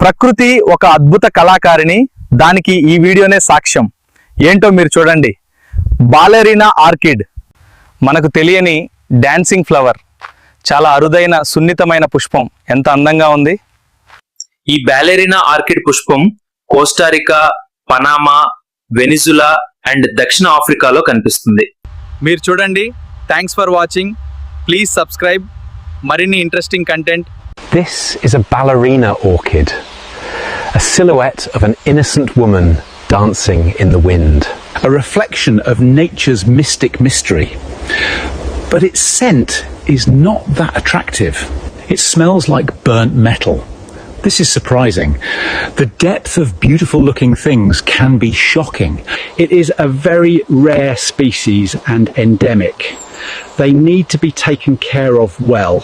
ప్రకృతి ఒక అద్భుత కళాకారిణి. దానికి ఈ వీడియోనే సాక్ష్యం. ఏంటో మీరు చూడండి. బాలెరీనా ఆర్కిడ్, మనకు తెలియని డాన్సింగ్ ఫ్లవర్, చాలా అరుదైన సున్నితమైన పుష్పం. ఎంత అందంగా ఉంది. ఈ బాలెరీనా ఆర్కిడ్ పుష్పం కోస్టారికా, పనామా, వెనిజులా అండ్ దక్షిణ ఆఫ్రికాలో కనిపిస్తుంది. మీరు చూడండి. Thanks for watching. Please subscribe. మరిన్ని interesting content. This is a ballerina orchid, a silhouette of an innocent woman dancing in the wind. A reflection of nature's mystic mystery. But its scent is not that attractive. It smells like burnt metal. This is surprising. The depth of beautiful looking things can be shocking. It is a very rare species and endemic. They need to be taken care of well.